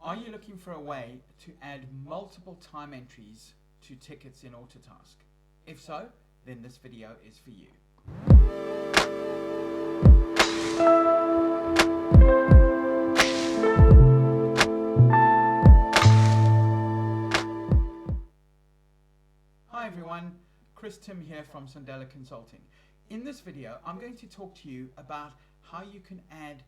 Are you looking for a way to add multiple time entries to tickets in Autotask? If so, then this video is for you. Hi everyone, Chris Timm here from Sondela Consulting. In this video, I'm going to talk to you about how you can add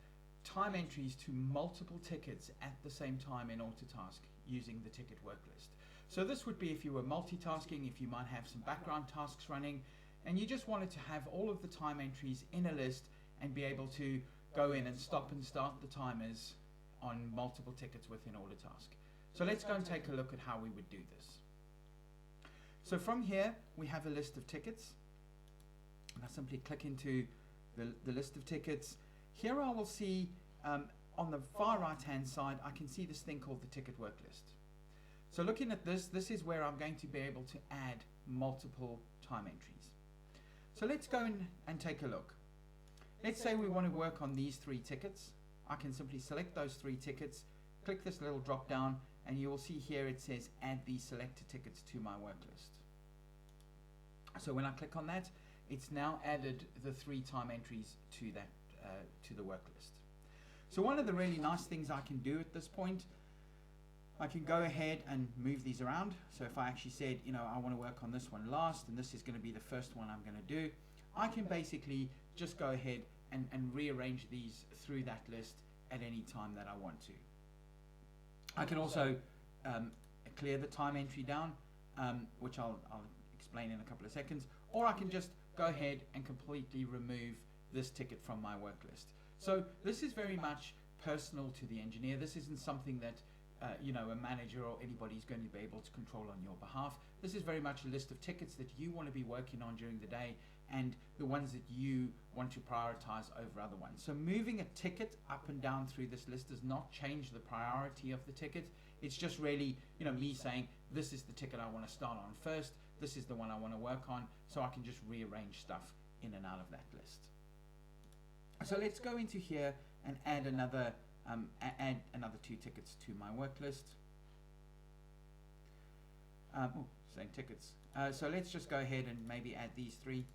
time entries to multiple tickets at the same time in Autotask using the ticket work list. So this would be if you were multitasking, if you might have some background tasks running, and you just wanted to have all of the time entries in a list and be able to go in and stop and start the timers on multiple tickets within Autotask. So let's go and take a look at how we would do this. So from here, we have a list of tickets. And I simply click into the list of tickets. Here I will see on the far right hand side, I can see this thing called the ticket work list. So looking at this, this is where I'm going to be able to add multiple time entries. So let's go and take a look. Let's say we want to work on these 3 tickets. I can simply select those 3 tickets, click this little drop down, and you will see here it says add these selected tickets to my work list. So when I click on that, it's now added the 3 time entries to that to the work list. So one of the really nice things I can do at this point, I can go ahead and move these around. So if I actually said, you know, I want to work on this one last, and this is going to be the first one I'm going to do, I can basically just go ahead and rearrange these through that list at any time that I want to. I can also clear the time entry down, which I'll explain in a couple of seconds, or I can just go ahead and completely remove this ticket from my work list. So this is very much personal to the engineer. This isn't something that you know, a manager or anybody's going to be able to control on your behalf. This is very much a list of tickets that you want to be working on during the day and the ones that you want to prioritize over other ones. So moving a ticket up and down through this list does not change the priority of the ticket. It's just really, you know, me saying this is the ticket I want to start on first, this is the one I want to work on, so I can just rearrange stuff in and out of that list. So let's go into here and add another 2 tickets to my work list. Same tickets. So let's just go ahead and maybe add these 3.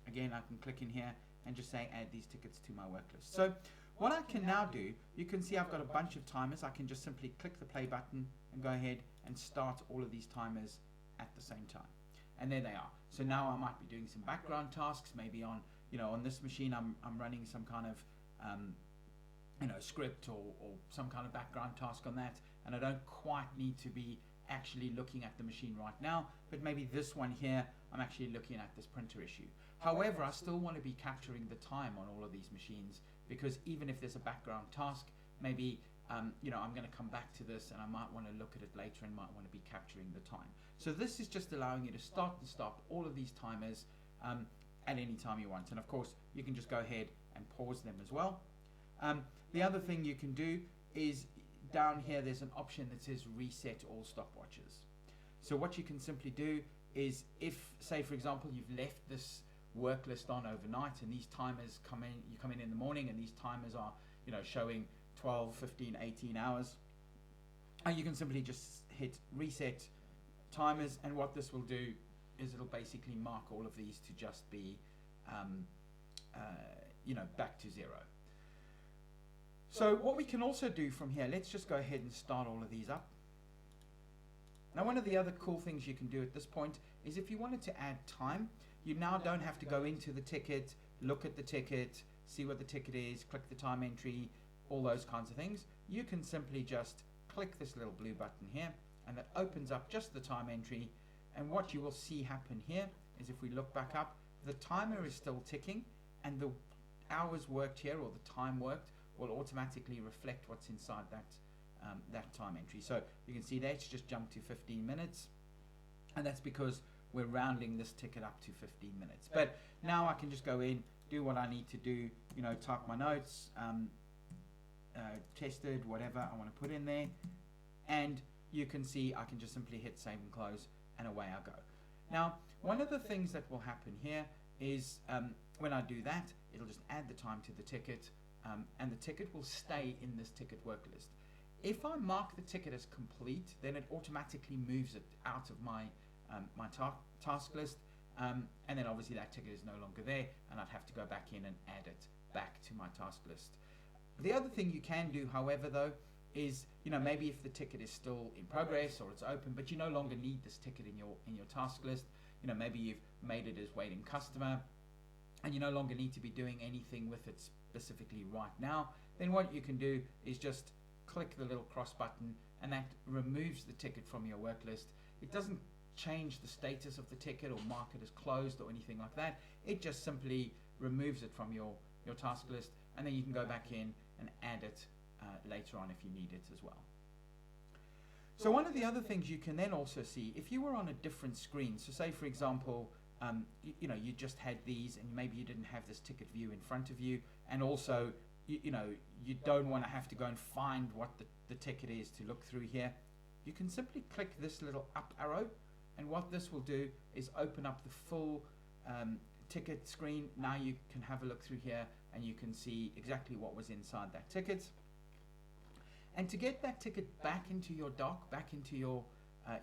Again, I can click in here and just say add these tickets to my work list. So what I can now do, you can see I've got a bunch of timers. I can just simply click the play button and go ahead and start all of these timers at the same time. And there they are. So now I might be doing some background tasks, maybe on, you know, on this machine I'm running some kind of you know, script or some kind of background task on that, and I don't quite need to be actually looking at the machine right now, but maybe this one here I'm actually looking at this printer issue. However, I still want to be capturing the time on all of these machines, because even if there's a background task, maybe you know, I'm going to come back to this and I might want to look at it later and might want to be capturing the time. So this is just allowing you to start and stop all of these timers at any time you want, and of course you can just go ahead and pause them as well. The other thing you can do is down here there's an option that says reset all stopwatches. So what you can simply do is, if, say for example, you've left this work list on overnight and these timers come in, you come in the morning and these timers are, you know, showing 12, 15, 18 hours, and you can simply just hit reset timers, and what this will do is it'll basically mark all of these to just be you know, back to 0. So what we can also do from here, let's just go ahead and start all of these up. Now one of the other cool things you can do at this point is, if you wanted to add time, you now don't have to go into the ticket, look at the ticket, see what the ticket is, click the time entry, all those kinds of things. You can simply just click this little blue button here, and that opens up just the time entry, and what you will see happen here is, if we look back up, the timer is still ticking, and the hours worked here, or the time worked, will automatically reflect what's inside that time entry. So you can see that's just jumped to 15 minutes, and that's because we're rounding this ticket up to 15 minutes. But now I can just go in, do what I need to do, you know, type my notes, tested, whatever I want to put in there, and you can see I can just simply hit save and close, and away I go. Now one of the things that will happen here is when I do that, it'll just add the time to the ticket, and the ticket will stay in this ticket work list. if I mark the ticket as complete, then it automatically moves it out of my task list, and then obviously that ticket is no longer there, and I'd have to go back in and add it back to my task list. The other thing you can do, however, though, is, you know, maybe if the ticket is still in progress or it's open, but you no longer need this ticket in your task list, you know, maybe you've made it as waiting customer, and you no longer need to be doing anything with it specifically right now, then what you can do is just click the little cross button, and that removes the ticket from your work list. It doesn't change the status of the ticket or mark it as closed or anything like that. It just simply removes it from your task list, and then you can go back in and add it later on if you need it as well. So one of the other things you can then also see, if you were on a different screen, so say for example, you know, you just had these and maybe you didn't have this ticket view in front of you, and also you know, you don't want to have to go and find what the ticket is to look through here, you can simply click this little up arrow, and what this will do is open up the full ticket screen. Now you can have a look through here and you can see exactly what was inside that ticket. And to get that ticket back into your doc, back into your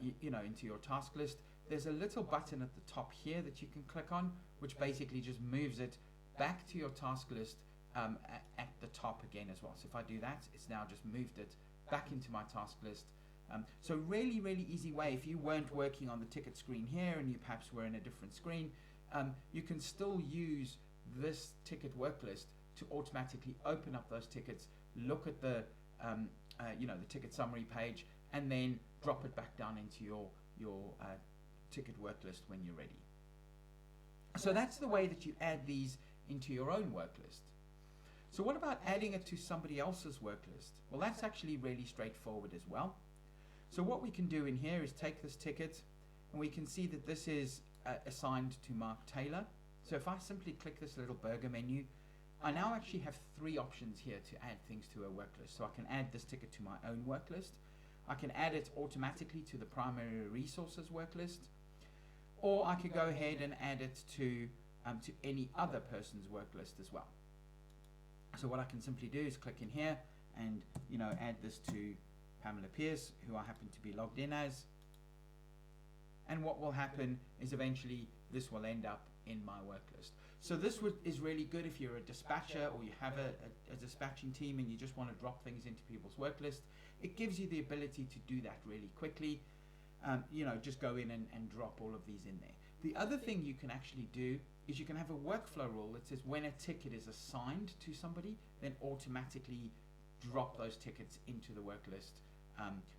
you know, into your task list, there's a little button at the top here that you can click on, which basically just moves it back to your task list at the top again as well. So if I do that, it's now just moved it back into my task list. So really easy way, if you weren't working on the ticket screen here and you perhaps were in a different screen, you can still use this ticket work list to automatically open up those tickets, look at the you know, the ticket summary page, and then drop it back down into your ticket work list when you're ready. So that's the way that you add these into your own work list. So what about adding it to somebody else's work list? Well, that's actually really straightforward as well. So what we can do in here is take this ticket, and we can see that this is assigned to Mark Taylor. So if I simply click this little burger menu, I now actually have three options here to add things to a work list. So I can add this ticket to my own work list, I can add it automatically to the primary resources work list, or I could go ahead and add it to any other person's work list as well. So what I can simply do is click in here and, you know, add this to Pamela Pierce, who I happen to be logged in as. And what will happen is eventually this will end up in my work list. So this is really good if you're a dispatcher or you have a dispatching team and you just want to drop things into people's work list. It gives you the ability to do that really quickly. You know, just go in and drop all of these in there. The other thing you can actually do is you can have a workflow rule that says when a ticket is assigned to somebody, then automatically drop those tickets into the work list,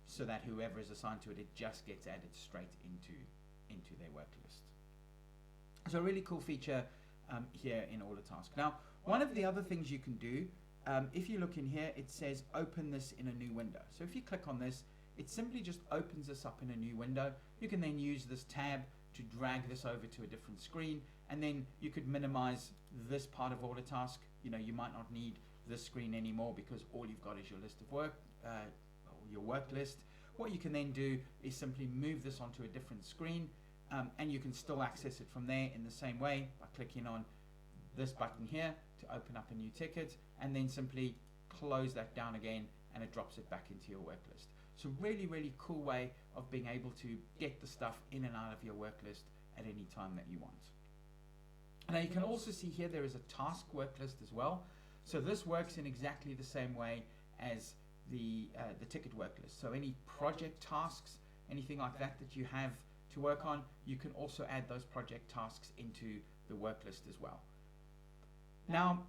so that whoever is assigned to it, it just gets added straight into their work list. So a really cool feature here in Autotask. Now, one of the other things you can do, if you look in here, it says open this in a new window. So if you click on this, it simply just opens this up in a new window. You can then use this tab to drag this over to a different screen, and then you could minimize this part of Autotask. You know, you might not need this screen anymore because all you've got is your list of work, your work list. What you can then do is simply move this onto a different screen, and you can still access it from there in the same way by clicking on this button here to open up a new ticket, and then simply close that down again, and it drops it back into your work list. So really cool way of being able to get the stuff in and out of your work list at any time that you want. Now you can also see here there is a task work list as well. So this works in exactly the same way as the ticket work list. So any project tasks, anything like that that you have to work on, you can also add those project tasks into the work list as well. Now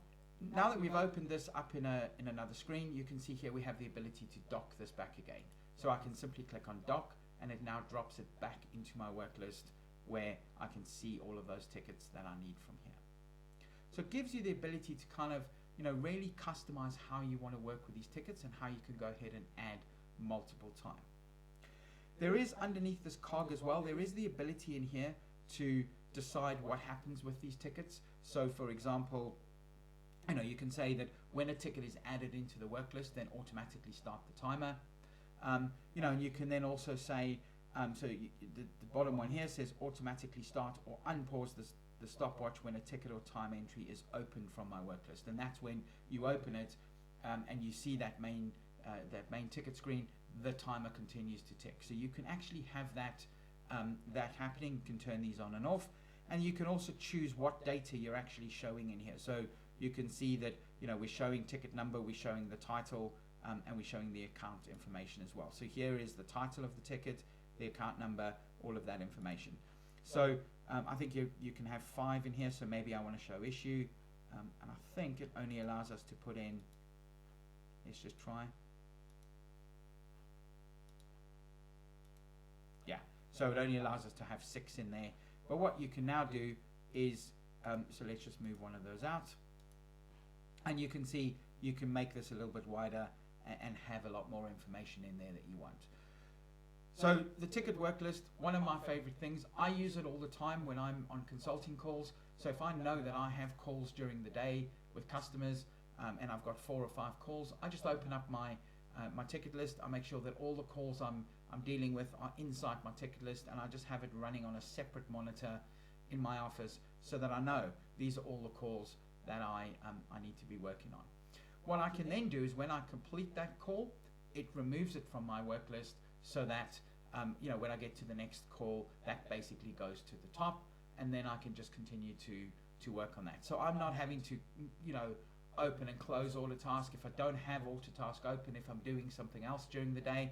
that we've opened this up in another screen, you can see here we have the ability to dock this back again. So I can simply click on dock, and it now drops it back into my work list where I can see all of those tickets that I need from here. So it gives you the ability to kind of, you know, really customize how you want to work with these tickets and how you can go ahead and add multiple time. There is underneath this cog as well, there is the ability in here to decide what happens with these tickets. So for example, you know, you can say that when a ticket is added into the work list, then automatically start the timer. You know, and you can then also say, the bottom one here says automatically start or unpause the stopwatch when a ticket or time entry is opened from my work list. And that's when you open it and you see that main that main ticket screen, the timer continues to tick. So you can actually have that that happening. You can turn these on and off, and you can also choose what data you're actually showing in here. So you can see that, you know, we're showing ticket number, we're showing the title, and we're showing the account information as well. So here is the title of the ticket, the account number, all of that information. So I think you can have 5 in here, so maybe I want to show issue, and I think it only allows us to put in, let's just try. Yeah, so it only allows us to have 6 in there. But what you can now do is, so let's just move one of those out. And you can see you can make this a little bit wider and have a lot more information in there that you want. So the ticket work list, one of my favorite things, I use it all the time when I'm on consulting calls. So if I know that I have calls during the day with customers, and I've got 4 or 5 calls, I just open up my my ticket list. I make sure that all the calls I'm dealing with are inside my ticket list, and I just have it running on a separate monitor in my office so that I know these are all the calls that I need to be working on. What I can then do is when I complete that call, it removes it from my work list so that you know, when I get to the next call, that basically goes to the top, and then I can just continue to work on that. So I'm not having to, you know, open and close Autotask. If I don't have Autotask open, if I'm doing something else during the day,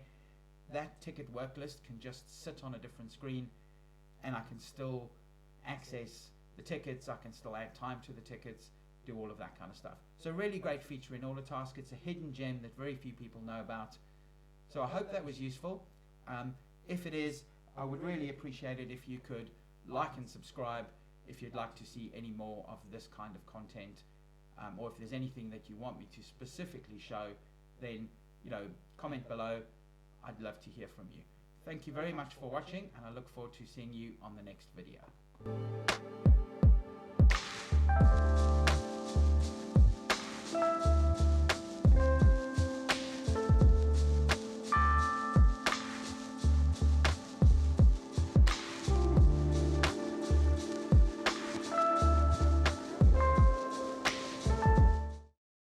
that ticket work list can just sit on a different screen, and I can still access the tickets, I can still add time to the tickets, do all of that kind of stuff. So really great feature in Autotask. It's a hidden gem that very few people know about. So I hope that was useful. If it is, I would really appreciate it if you could like and subscribe if you'd like to see any more of this kind of content, or if there's anything that you want me to specifically show, then, you know, comment below. I'd love to hear from you. Thank you very much for watching, and I look forward to seeing you on the next video.